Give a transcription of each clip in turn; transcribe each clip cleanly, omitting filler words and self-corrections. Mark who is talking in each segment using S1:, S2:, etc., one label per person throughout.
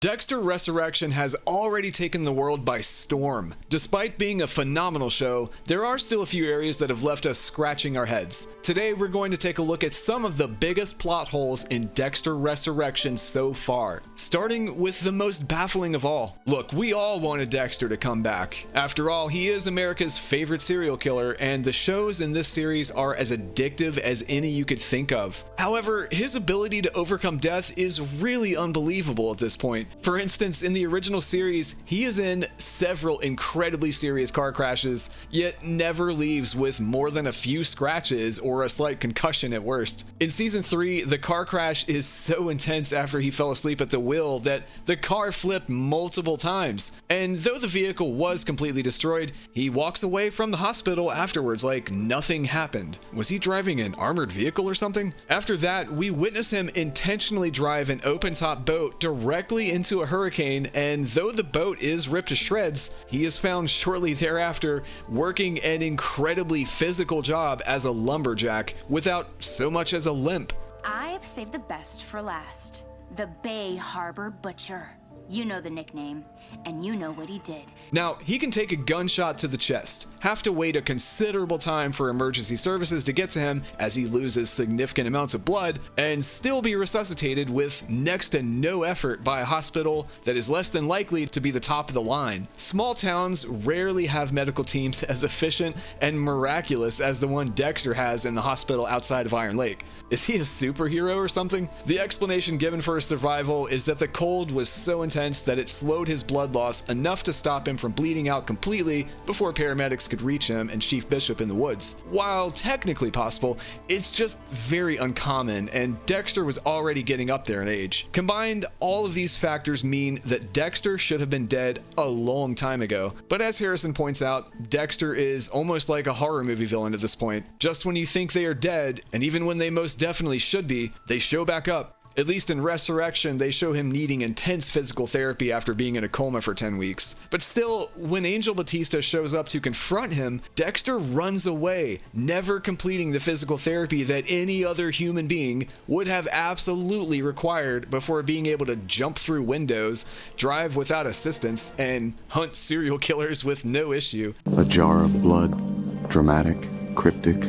S1: Dexter Resurrection has already taken the world by storm. Despite being a phenomenal show, there are still a few areas that have left us scratching our heads. Today, we're going to take a look at some of the biggest plot holes in Dexter Resurrection so far, starting with the most baffling of all. Look, we all wanted Dexter to come back. After all, he is America's favorite serial killer, and the shows in this series are as addictive as any you could think of. However, his ability to overcome death is really unbelievable at this point. For instance, in the original series, he is in several incredibly serious car crashes, yet never leaves with more than a few scratches or a slight concussion at worst. In season 3, the car crash is so intense after he fell asleep at the wheel that the car flipped multiple times. And though the vehicle was completely destroyed, he walks away from the hospital afterwards like nothing happened. Was he driving an armored vehicle or something? After that, we witness him intentionally drive an open-top boat directly into a hurricane, and though the boat is ripped to shreds, he is found shortly thereafter working an incredibly physical job as a lumberjack without so much as a limp.
S2: I've saved the best for last. The Bay Harbor Butcher. You know the nickname, and you know what he did.
S1: Now, he can take a gunshot to the chest, have to wait a considerable time for emergency services to get to him as he loses significant amounts of blood, and still be resuscitated with next to no effort by a hospital that is less than likely to be the top of the line. Small towns rarely have medical teams as efficient and miraculous as the one Dexter has in the hospital outside of Iron Lake. Is he a superhero or something? The explanation given for his survival is that the cold was so intense that it slowed his blood loss enough to stop him from bleeding out completely before paramedics could reach him and Chief Bishop in the woods. While technically possible, it's just very uncommon, and Dexter was already getting up there in age. Combined, all of these factors mean that Dexter should have been dead a long time ago. But as Harrison points out, Dexter is almost like a horror movie villain at this point. Just when you think they are dead, and even when they most definitely should be, they show back up. At least in Resurrection, they show him needing intense physical therapy after being in a coma for 10 weeks. But still, when Angel Batista shows up to confront him, Dexter runs away, never completing the physical therapy that any other human being would have absolutely required before being able to jump through windows, drive without assistance, and hunt serial killers with no issue.
S3: A jar of blood, dramatic, cryptic,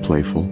S3: playful.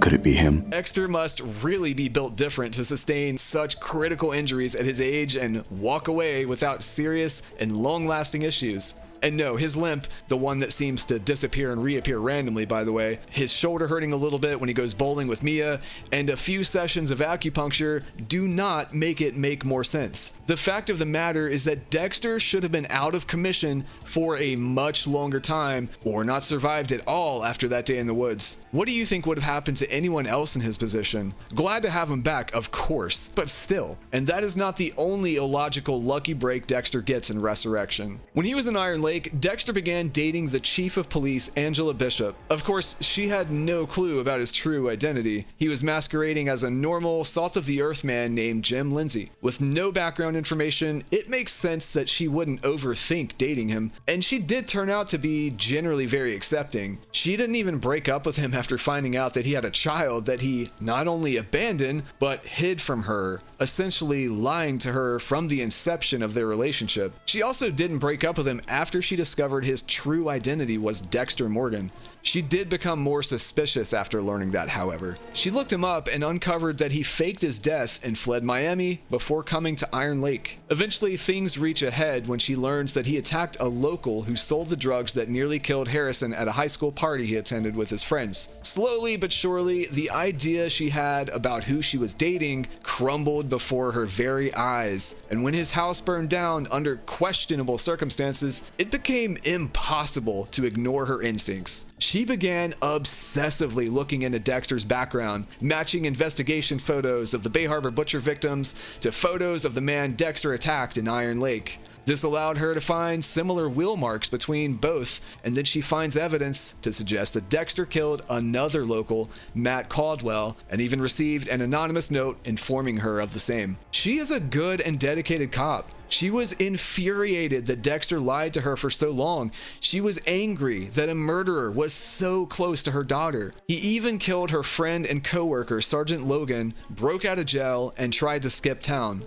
S3: Could it be him?
S1: Dexter must really be built different to sustain such critical injuries at his age and walk away without serious and long-lasting issues. And no, his limp, the one that seems to disappear and reappear randomly, by the way, his shoulder hurting a little bit when he goes bowling with Mia, and a few sessions of acupuncture do not make it make more sense. The fact of the matter is that Dexter should have been out of commission for a much longer time, or not survived at all after that day in the woods. What do you think would have happened to anyone else in his position? Glad to have him back, of course, but still. And that is not the only illogical lucky break Dexter gets in Resurrection. When he was in Iron Lake, Dexter began dating the chief of police, Angela Bishop. Of course, she had no clue about his true identity. He was masquerading as a normal, salt-of-the-earth man named Jim Lindsay. With no background information, it makes sense that she wouldn't overthink dating him, and she did turn out to be generally very accepting. She didn't even break up with him after finding out that he had a child that he not only abandoned, but hid from her, essentially lying to her from the inception of their relationship. She also didn't break up with him after she discovered his true identity was Dexter Morgan. She did become more suspicious after learning that, however. She looked him up and uncovered that he faked his death and fled Miami before coming to Iron Lake. Eventually, things reach a head when she learns that he attacked a local who sold the drugs that nearly killed Harrison at a high school party he attended with his friends. Slowly but surely, the idea she had about who she was dating crumbled before her very eyes, and when his house burned down under questionable circumstances, it became impossible to ignore her instincts. She began obsessively looking into Dexter's background, matching investigation photos of the Bay Harbor Butcher victims to photos of the man Dexter attacked in Iron Lake. This allowed her to find similar wheel marks between both, and then she finds evidence to suggest that Dexter killed another local, Matt Caldwell, and even received an anonymous note informing her of the same. She is a good and dedicated cop. She was infuriated that Dexter lied to her for so long. She was angry that a murderer was so close to her daughter. He even killed her friend and co-worker, Sergeant Logan, broke out of jail, and tried to skip town.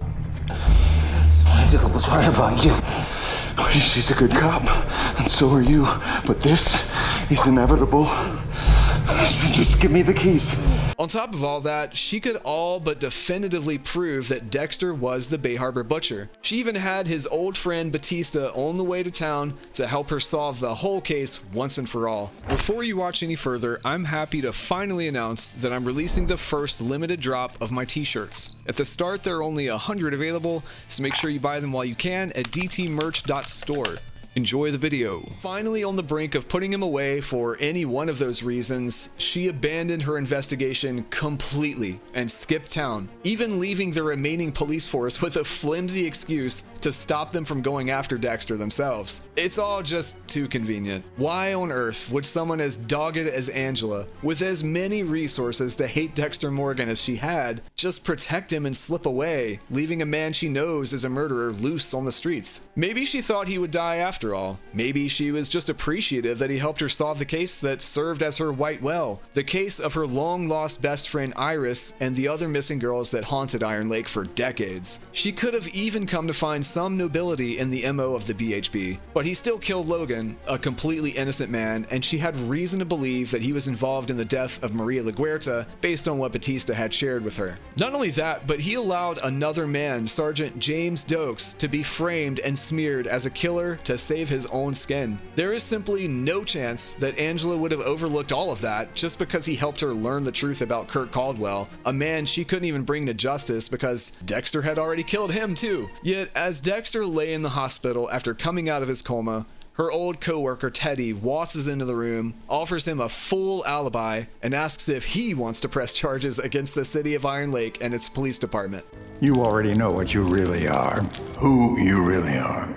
S4: 这可不算是本意。
S3: She's a good cop, and so are you. But this is inevitable. Just give me the keys.
S1: On top of all that, she could all but definitively prove that Dexter was the Bay Harbor Butcher. She even had his old friend Batista on the way to town to help her solve the whole case once and for all. Before you watch any further, I'm happy to finally announce that I'm releasing the first limited drop of my t-shirts. At the start, there are only 100 available, so make sure you buy them while you can at dtmerch.store. Enjoy the video. Finally on the brink of putting him away for any one of those reasons, she abandoned her investigation completely and skipped town, even leaving the remaining police force with a flimsy excuse to stop them from going after Dexter themselves. It's all just too convenient. Why on earth would someone as dogged as Angela, with as many resources to hate Dexter Morgan as she had, just protect him and slip away, leaving a man she knows is a murderer loose on the streets? Maybe she thought he would die after all. Maybe she was just appreciative that he helped her solve the case that served as her white well, the case of her long-lost best friend Iris and the other missing girls that haunted Iron Lake for decades. She could have even come to find some nobility in the MO of the BHB, but he still killed Logan, a completely innocent man, and she had reason to believe that he was involved in the death of Maria LaGuerta based on what Batista had shared with her. Not only that, but he allowed another man, Sergeant James Dokes, to be framed and smeared as a killer to save his own skin. There is simply no chance that Angela would have overlooked all of that just because he helped her learn the truth about Kurt Caldwell, a man she couldn't even bring to justice because Dexter had already killed him too. Yet as Dexter lay in the hospital after coming out of his coma, her old co-worker Teddy waltzes into the room, offers him a full alibi, and asks if he wants to press charges against the city of Iron Lake and its police department.
S5: You already know what you really are, who you really are.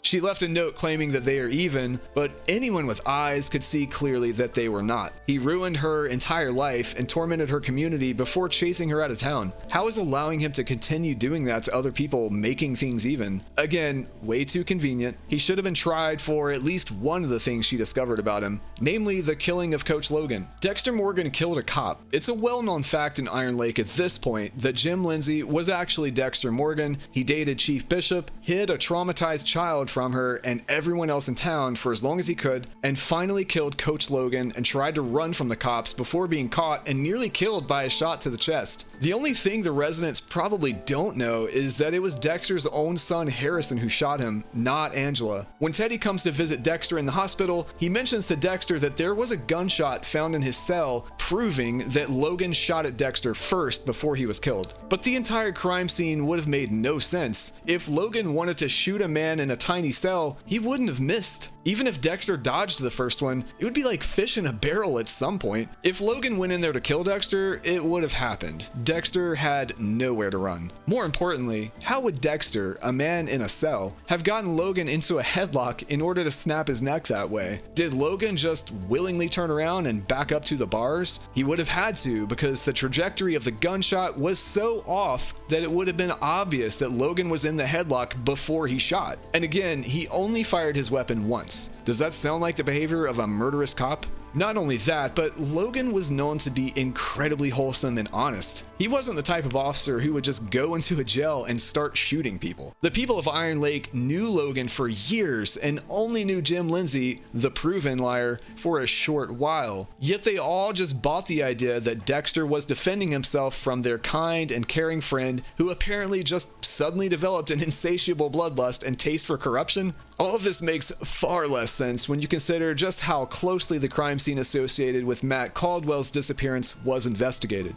S1: She left a note claiming that they are even, but anyone with eyes could see clearly that they were not. He ruined her entire life and tormented her community before chasing her out of town. How is allowing him to continue doing that to other people making things even? Again, way too convenient. He should have been tried for at least one of the things she discovered about him, namely the killing of Coach Logan. Dexter Morgan killed a cop. It's a well-known fact in Iron Lake at this point that Jim Lindsay was actually Dexter Morgan. He dated Chief Bishop, hid a traumatized child from her and everyone else in town for as long as he could, and finally killed Coach Logan and tried to run from the cops before being caught and nearly killed by a shot to the chest. The only thing the residents probably don't know is that it was Dexter's own son Harrison who shot him, not Angela. When Teddy comes to visit Dexter in the hospital, he mentions to Dexter that there was a gunshot found in his cell, proving that Logan shot at Dexter first before he was killed. But the entire crime scene would have made no sense. If Logan wanted to shoot a man in a tiny cell, he wouldn't have missed. Even if Dexter dodged the first one, it would be like fish in a barrel at some point. If Logan went in there to kill Dexter, it would have happened. Dexter had nowhere to run. More importantly, how would Dexter, a man in a cell, have gotten Logan into a headlock in order to snap his neck that way? Did Logan just willingly turn around and back up to the bars? He would have had to, because the trajectory of the gunshot was so off that it would have been obvious that Logan was in the headlock before he shot. And again, he only fired his weapon once. Does that sound like the behavior of a murderous cop? Not only that, but Logan was known to be incredibly wholesome and honest. He wasn't the type of officer who would just go into a jail and start shooting people. The people of Iron Lake knew Logan for years and only knew Jim Lindsay, the proven liar, for a short while. Yet they all just bought the idea that Dexter was defending himself from their kind and caring friend who apparently just suddenly developed an insatiable bloodlust and taste for corruption. All of this makes far less sense when you consider just how closely the crime scene associated with Matt Caldwell's disappearance was investigated.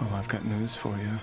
S3: Well, I've got news for you.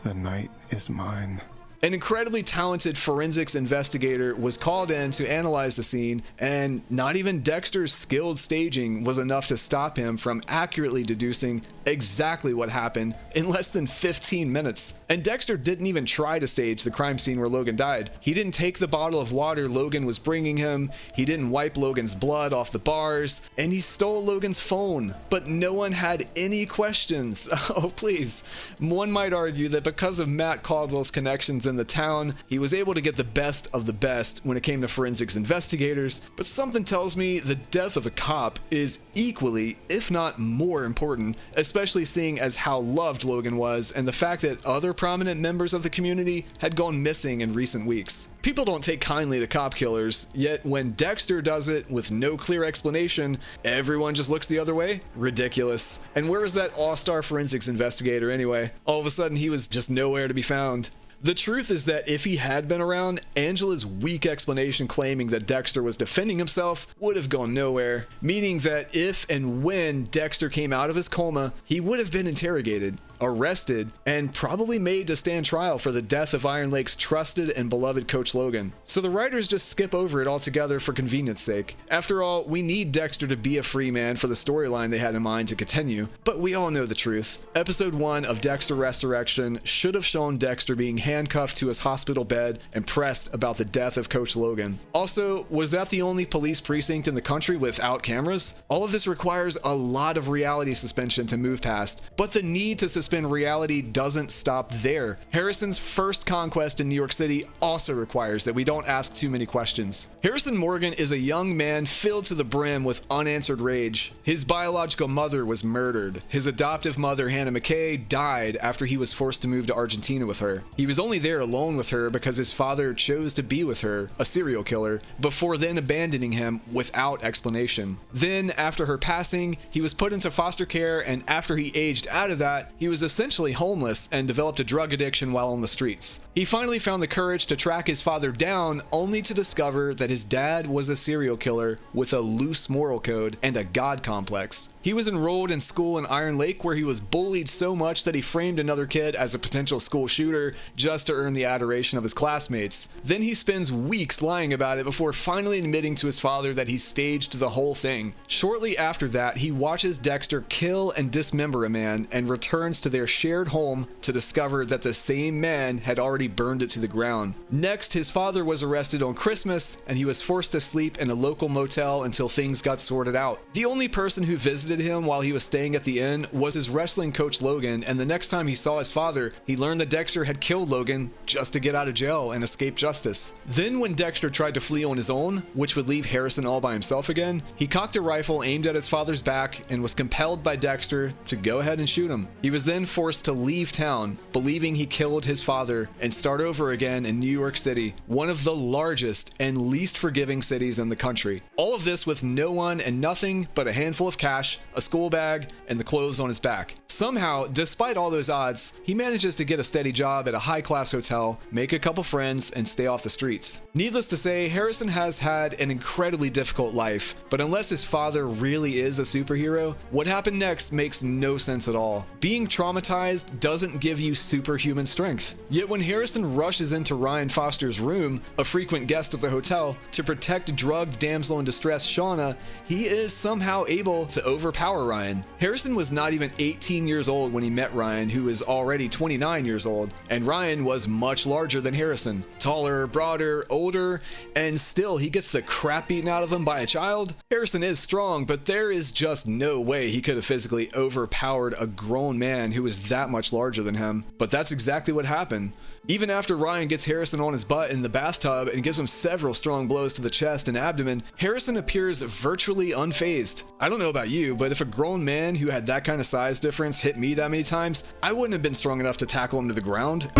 S3: The night is mine.
S1: An incredibly talented forensics investigator was called in to analyze the scene, and not even Dexter's skilled staging was enough to stop him from accurately deducing exactly what happened in less than 15 minutes. And Dexter didn't even try to stage the crime scene where Logan died. He didn't take the bottle of water Logan was bringing him, he didn't wipe Logan's blood off the bars, and he stole Logan's phone. But no one had any questions. Oh, please. One might argue that because of Matt Caldwell's connections in the town, he was able to get the best of the best when it came to forensics investigators, but something tells me the death of a cop is equally, if not more important, especially seeing as how loved Logan was and the fact that other prominent members of the community had gone missing in recent weeks. People don't take kindly to cop killers, yet when Dexter does it with no clear explanation, everyone just looks the other way? Ridiculous. And where was that all-star forensics investigator anyway? All of a sudden he was just nowhere to be found. The truth is that if he had been around, Angela's weak explanation claiming that Dexter was defending himself would have gone nowhere, meaning that if and when Dexter came out of his coma, he would have been interrogated, arrested, and probably made to stand trial for the death of Iron Lake's trusted and beloved Coach Logan. So the writers just skip over it altogether for convenience sake. After all, we need Dexter to be a free man for the storyline they had in mind to continue, but we all know the truth. Episode 1 of Dexter Resurrection should have shown Dexter being handcuffed to his hospital bed and pressed about the death of Coach Logan. Also, was that the only police precinct in the country without cameras? All of this requires a lot of reality suspension to move past, but the need to suspend reality doesn't stop there. Harrison's first conquest in New York City also requires that we don't ask too many questions. Harrison Morgan is a young man filled to the brim with unanswered rage. His biological mother was murdered. His adoptive mother, Hannah McKay, died after he was forced to move to Argentina with her. He was only there alone with her because his father chose to be with her, a serial killer, before then abandoning him without explanation. Then, after her passing, he was put into foster care, and after he aged out of that, he was essentially homeless and developed a drug addiction while on the streets. He finally found the courage to track his father down, only to discover that his dad was a serial killer with a loose moral code and a god complex. He was enrolled in school in Iron Lake, where he was bullied so much that he framed another kid as a potential school shooter just to earn the adoration of his classmates. Then he spends weeks lying about it before finally admitting to his father that he staged the whole thing. Shortly after that, he watches Dexter kill and dismember a man and returns to their shared home to discover that the same man had already burned it to the ground. Next, his father was arrested on Christmas, and he was forced to sleep in a local motel until things got sorted out. The only person who visited him while he was staying at the inn was his wrestling coach Logan, and the next time he saw his father, he learned that Dexter had killed Logan just to get out of jail and escape justice. Then when Dexter tried to flee on his own, which would leave Harrison all by himself again, he cocked a rifle aimed at his father's back and was compelled by Dexter to go ahead and shoot him. He was then forced to leave town, believing he killed his father, and start over again in New York City, one of the largest and least forgiving cities in the country. All of this with no one and nothing but a handful of cash, a school bag, and the clothes on his back. Somehow, despite all those odds, he manages to get a steady job at a high-class hotel, make a couple friends, and stay off the streets. Needless to say, Harrison has had an incredibly difficult life, but unless his father really is a superhero, what happened next makes no sense at all. Being traumatized doesn't give you superhuman strength. Yet when Harrison rushes into Ryan Foster's room, a frequent guest of the hotel, to protect drugged damsel in distress Shauna, he is somehow able to overpower Ryan. Harrison was not even 18 years old when he met Ryan, who is already 29 years old, and Ryan was much larger than Harrison. Taller, broader, older, and still he gets the crap beaten out of him by a child? Harrison is strong, but there is just no way he could have physically overpowered a grown man who is that much larger than him. But that's exactly what happened. Even after Ryan gets Harrison on his butt in the bathtub and gives him several strong blows to the chest and abdomen, Harrison appears virtually unfazed. I don't know about you, but if a grown man who had that kind of size difference hit me that many times, I wouldn't have been strong enough to tackle him to the ground.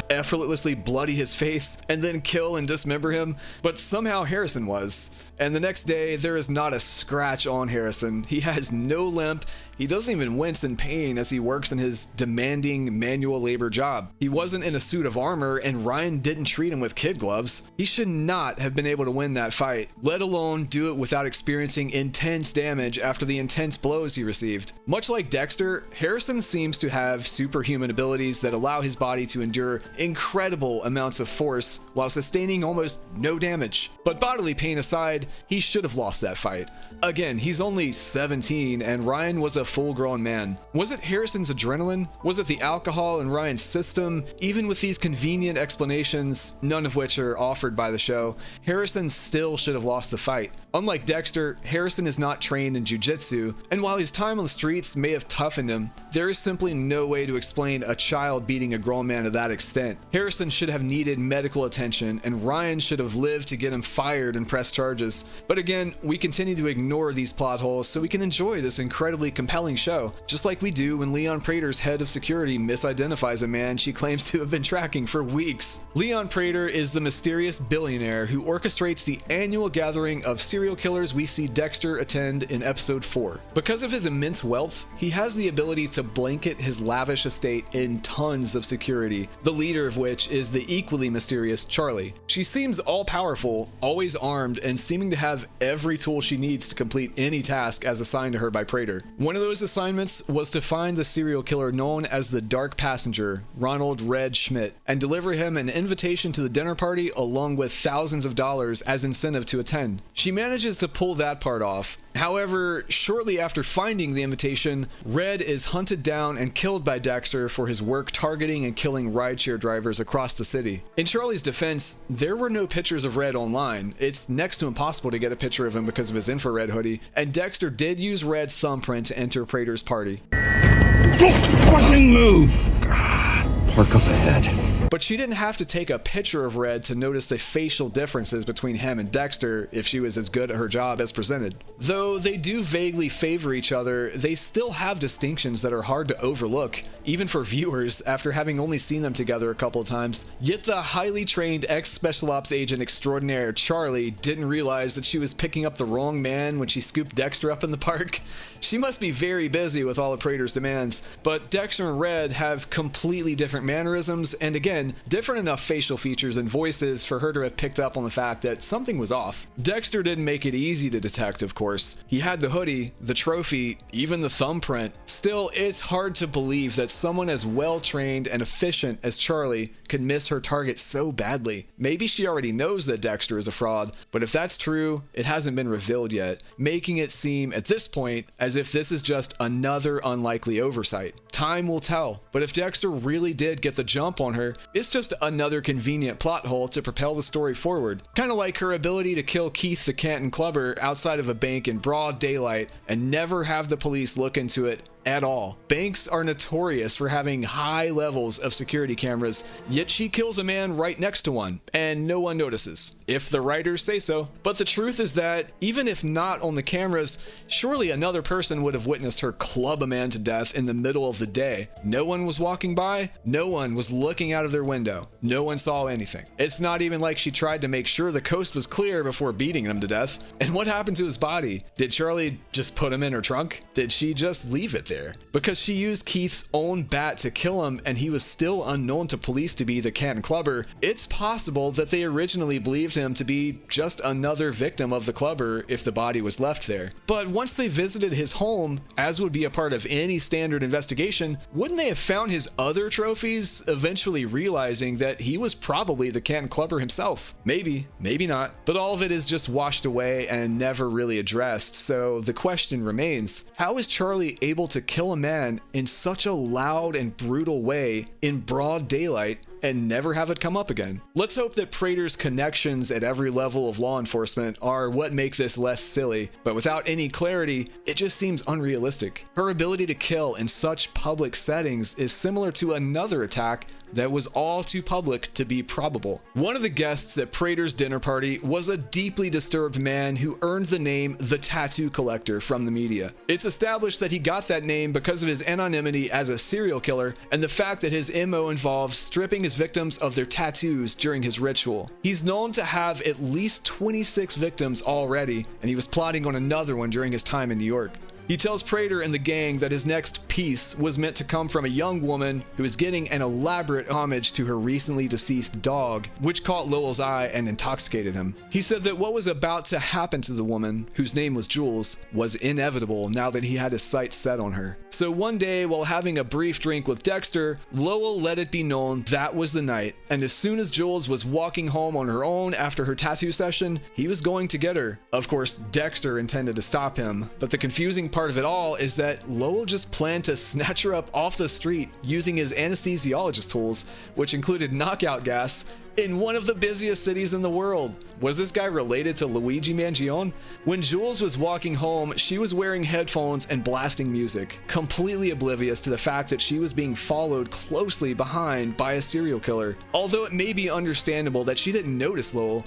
S1: Effortlessly bloody his face and then kill and dismember him, but somehow Harrison was. And the next day, there is not a scratch on Harrison. He has no limp. He doesn't even wince in pain as he works in his demanding manual labor job. He wasn't in a suit of armor, and Ryan didn't treat him with kid gloves. He should not have been able to win that fight, let alone do it without experiencing intense damage after the intense blows he received. Much like Dexter, Harrison seems to have superhuman abilities that allow his body to endure incredible amounts of force while sustaining almost no damage. But bodily pain aside, he should have lost that fight. Again, he's only 17, and Ryan was a full-grown man. Was it Harrison's adrenaline? Was it the alcohol in Ryan's system? Even with these convenient explanations, none of which are offered by the show, Harrison still should have lost the fight. Unlike Dexter, Harrison is not trained in jiu-jitsu, and while his time on the streets may have toughened him, there is simply no way to explain a child beating a grown man to that extent. Harrison should have needed medical attention, and Ryan should have lived to get him fired and press charges. But again, we continue to ignore these plot holes so we can enjoy this incredibly compelling show, just like we do when Leon Prater's head of security misidentifies a man she claims to have been tracking for weeks. Leon Prater is the mysterious billionaire who orchestrates the annual gathering of serial killers we see Dexter attend in episode 4. Because of his immense wealth, he has the ability to blanket his lavish estate in tons of security, the leader of which is the equally mysterious Charlie. She seems all-powerful, always armed, and seeming to have every tool she needs to complete any task as assigned to her by Prater. One of those assignments was to find the serial killer known as the Dark Passenger, Ronald Red Schmidt, and deliver him an invitation to the dinner party along with thousands of dollars as incentive to attend. She manages to pull that part off. However, shortly after finding the invitation, Red is hunted down and killed by Dexter for his work targeting and killing rideshare drivers across the city. In Charlie's defense, there were no pictures of Red online. It's next to impossible to get a picture of him because of his infrared hoodie, and Dexter did use Red's thumbprint to enter Prater's party.
S5: Don't fucking move! Park up ahead.
S1: But she didn't have to take a picture of Red to notice the facial differences between him and Dexter if she was as good at her job as presented. Though they do vaguely favor each other, they still have distinctions that are hard to overlook, even for viewers after having only seen them together a couple of times. Yet the highly trained ex-Special Ops agent extraordinaire Charlie didn't realize that she was picking up the wrong man when she scooped Dexter up in the park. She must be very busy with all of Prater's demands, but Dexter and Red have completely different mannerisms, and again, different enough facial features and voices for her to have picked up on the fact that something was off. Dexter didn't make it easy to detect, of course. He had the hoodie, the trophy, even the thumbprint. Still, it's hard to believe that someone as well-trained and efficient as Charlie could miss her target so badly. Maybe she already knows that Dexter is a fraud, but if that's true, it hasn't been revealed yet, making it seem at this point as if this is just another unlikely oversight. Time will tell, but if Dexter really did get the jump on her, it's just another convenient plot hole to propel the story forward. Kind of like her ability to kill Keith the Canton Clubber outside of a bank in broad daylight and never have the police look into it at all. Banks are notorious for having high levels of security cameras, yet she kills a man right next to one, and no one notices, if the writers say so. But the truth is that, even if not on the cameras, surely another person would have witnessed her club a man to death in the middle of the day. No one was walking by, no one was looking out of their window, no one saw anything. It's not even like she tried to make sure the coast was clear before beating him to death. And what happened to his body? Did Charlie just put him in her trunk? Did she just leave it there? Because she used Keith's own bat to kill him and he was still unknown to police to be the Canton Clubber, it's possible that they originally believed him to be just another victim of the Clubber if the body was left there. But once they visited his home, as would be a part of any standard investigation, wouldn't they have found his other trophies, eventually realizing that he was probably the Canton Clubber himself? Maybe, maybe not. But all of it is just washed away and never really addressed, so the question remains, how is Charlie able to kill a man in such a loud and brutal way in broad daylight and never have it come up again? Let's hope that Prater's connections at every level of law enforcement are what make this less silly, but without any clarity, it just seems unrealistic. Her ability to kill in such public settings is similar to another attack that was all too public to be probable. One of the guests at Prater's dinner party was a deeply disturbed man who earned the name The Tattoo Collector from the media. It's established that he got that name because of his anonymity as a serial killer and the fact that his MO involved stripping his victims of their tattoos during his ritual. He's known to have at least 26 victims already, and he was plotting on another one during his time in New York. He tells Prater and the gang that his next piece was meant to come from a young woman who is getting an elaborate homage to her recently deceased dog, which caught Lowell's eye and intoxicated him. He said that what was about to happen to the woman, whose name was Jules, was inevitable now that he had his sights set on her. So one day, while having a brief drink with Dexter, Lowell let it be known that was the night, and as soon as Jules was walking home on her own after her tattoo session, he was going to get her. Of course, Dexter intended to stop him, but the confusing part of it all is that Lowell just planned to snatch her up off the street using his anesthesiologist tools, which included knockout gas, in one of the busiest cities in the world. Was this guy related to Luigi Mangione? When Jules was walking home, she was wearing headphones and blasting music, completely oblivious to the fact that she was being followed closely behind by a serial killer. Although it may be understandable that she didn't notice Lowell.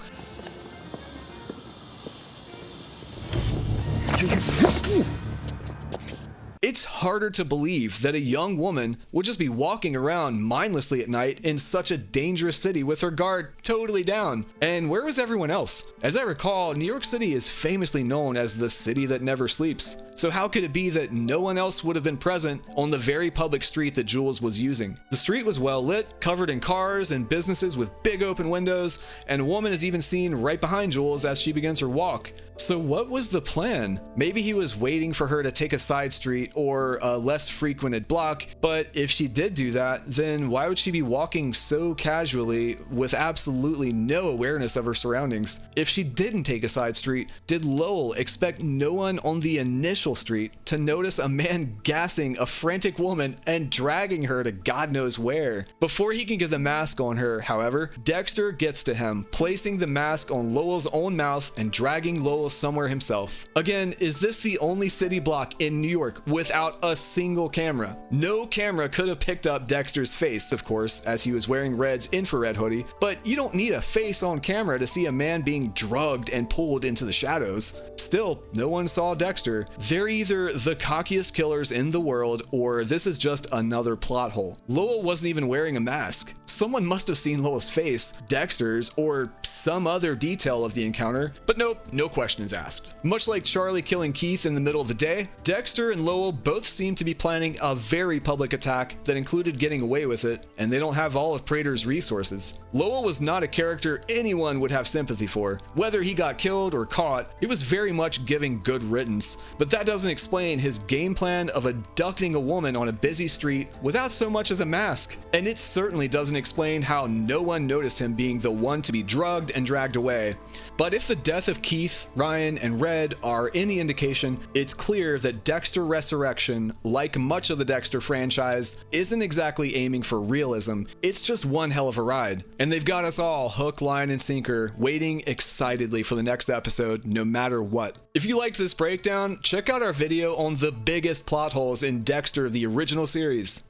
S1: It's harder to believe that a young woman would just be walking around mindlessly at night in such a dangerous city with her guard totally down. And where was everyone else? As I recall, New York City is famously known as the city that never sleeps. So how could it be that no one else would have been present on the very public street that Jules was using? The street was well lit, covered in cars and businesses with big open windows, and a woman is even seen right behind Jules as she begins her walk. So what was the plan? Maybe he was waiting for her to take a side street or a less frequented block, but if she did do that, then why would she be walking so casually with absolutely no awareness of her surroundings? If she didn't take a side street, did Lowell expect no one on the initial street to notice a man gassing a frantic woman and dragging her to God knows where? Before he can get the mask on her, however, Dexter gets to him, placing the mask on Lowell's own mouth and dragging Lowell somewhere himself. Again, is this the only city block in New York without a single camera? No camera could have picked up Dexter's face, of course, as he was wearing Red's infrared hoodie, but you don't need a face on camera to see a man being drugged and pulled into the shadows. Still, no one saw Dexter. They're either the cockiest killers in the world, or this is just another plot hole. Lowell wasn't even wearing a mask. Someone must have seen Lowell's face, Dexter's, or some other detail of the encounter, but nope, no questions asked. Much like Charlie killing Keith in the middle of the day, Dexter and Lowell both seem to be planning a very public attack that included getting away with it, and they don't have all of Prater's resources. Lowell was not a character anyone would have sympathy for. Whether he got killed or caught, it was very much giving good riddance, but that doesn't explain his game plan of abducting a woman on a busy street without so much as a mask. And it certainly doesn't explain how no one noticed him being the one to be drugged and dragged away. But if the death of Keith, Ryan, and Red are any indication, it's clear that Dexter Resurrection, like much of the Dexter franchise, isn't exactly aiming for realism. It's just one hell of a ride. And they've got us all hook, line, and sinker, waiting excitedly for the next episode, no matter what. If you liked this breakdown, check out our video on the biggest plot holes in Dexter, the original series.